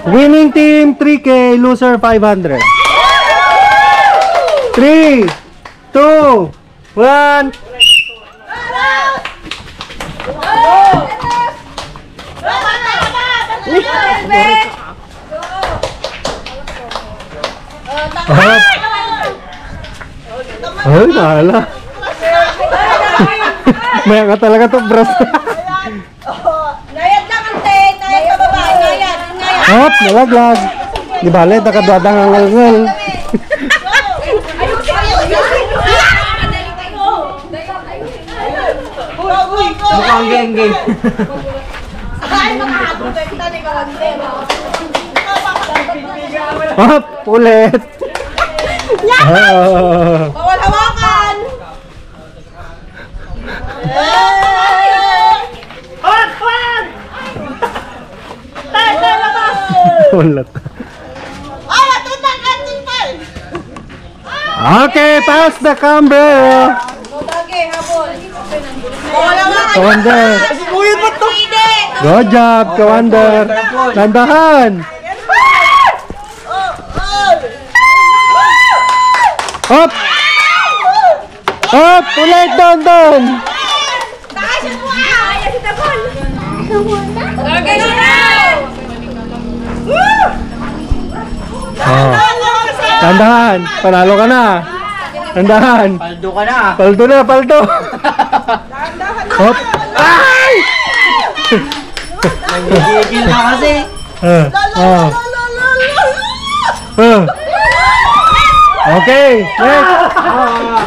Winning team 3K, loser 500. 3, 2, 1. Ay, nala. Maya ka talaga to, bros. Nayad lang ang te, nayad ka baba, nayad. Hop, nalaglag. Di bale, nakadwadang ang ngal-ngal. Mukhang geng-geng. Ay, makakagod ka ni Kalante. Hop, ulit. Bawal hawakan. Ulit. Okay, pass the camera. Bawal hawakan. Kawander. Good job, Kawander. Tandahan. Hop. Hop, ulit doon. Oh. Tandahan, panalo ka na. Tandahan. Paldo ka na. Paldo na, paldo. Hop. Ay! Nagigigil na kasi. Okay,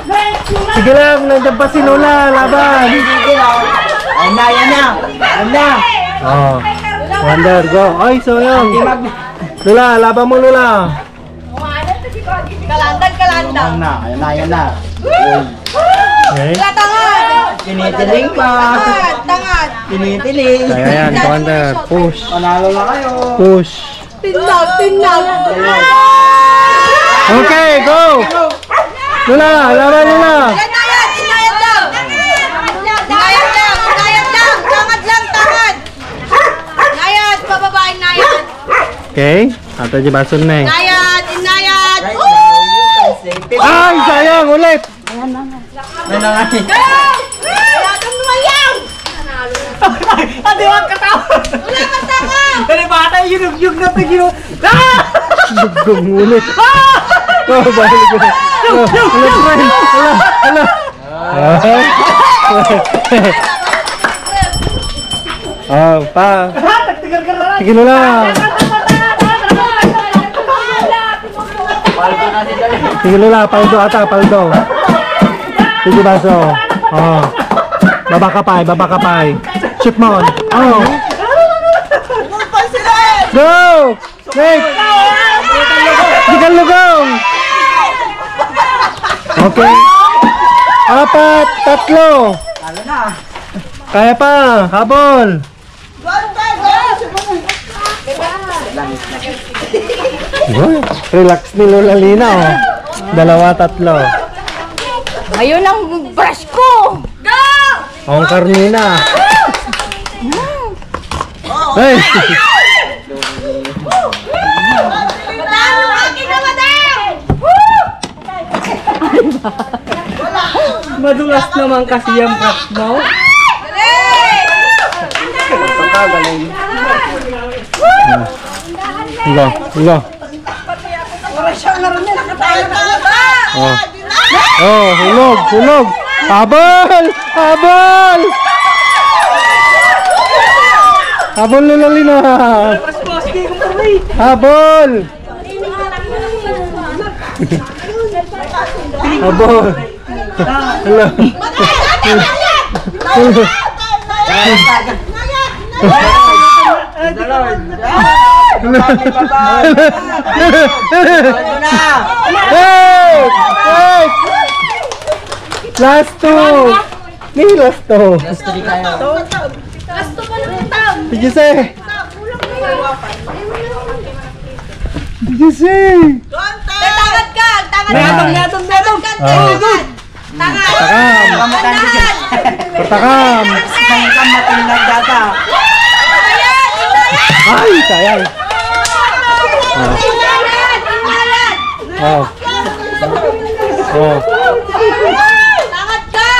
next. Sige lang, nandiyan pa si Lola, laban. Ayun na, yan na. Ayun na. Oh. Wonder, go. Ay, sayang. Lola, laban mo, Lola. Kalandan. Ayun na, ayun na, ayun na. Okay. Tangad. Tinitiling pa. Tangad. Tinitiling. Kaya yan, Wonder. Push. Panalo na kayo. Push. Tinag. Okay, go. Lola, laban Lola. Inayad lang. Tangad. Nayad, pababa, inayad. Okay, ato di bason na eh. Inayad. Ay, sayang, ulit. Ayun na nga. Inayad ang lumayang. Ate, wag katawa. Wala kang tanga. Dali bata, yun na tigil. Dugong ulit. Oh, balik ko na. Ulit, friend. Hala. Oh, pa. Sige Lola. Paldo na si Dali. Sige Lola, paldo ata, paldo. Sige baso. Oh. Baba ka pa. Shoot mo. Oh. Go! Next! Sigal lugong! Okay. 4, 3. Talo na. Kaya pa, habol. Relax ni Lola Lina, oh. 2, 3. Ayun ang brush ko. Go! Ang karnina. Hey! Madulas naman kasi yung brush mo. Ulo. Oh. Oh, hulog. Habol! Habol Lola Lina. Habol! Hello. Hey! Last 2. Nih last 2. Last 3 kayo. Sige. Tangad ka. Netong. Pertakam. Sayang ka matinag data. Ay, sayang. Oh. Oh. Tangad ka!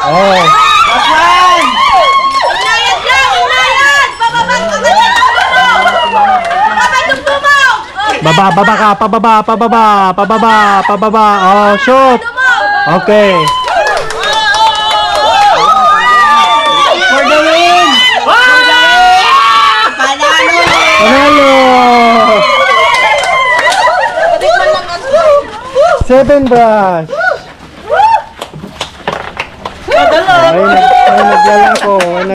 Oh. Inayad lang! Inayad! Bababag ka ka ng tubo mo! Bababag yung tubo! Baba ka, pababa. Oh, shoot. Okay. For the win! Panalo! 7 brush. Ay, naglalako.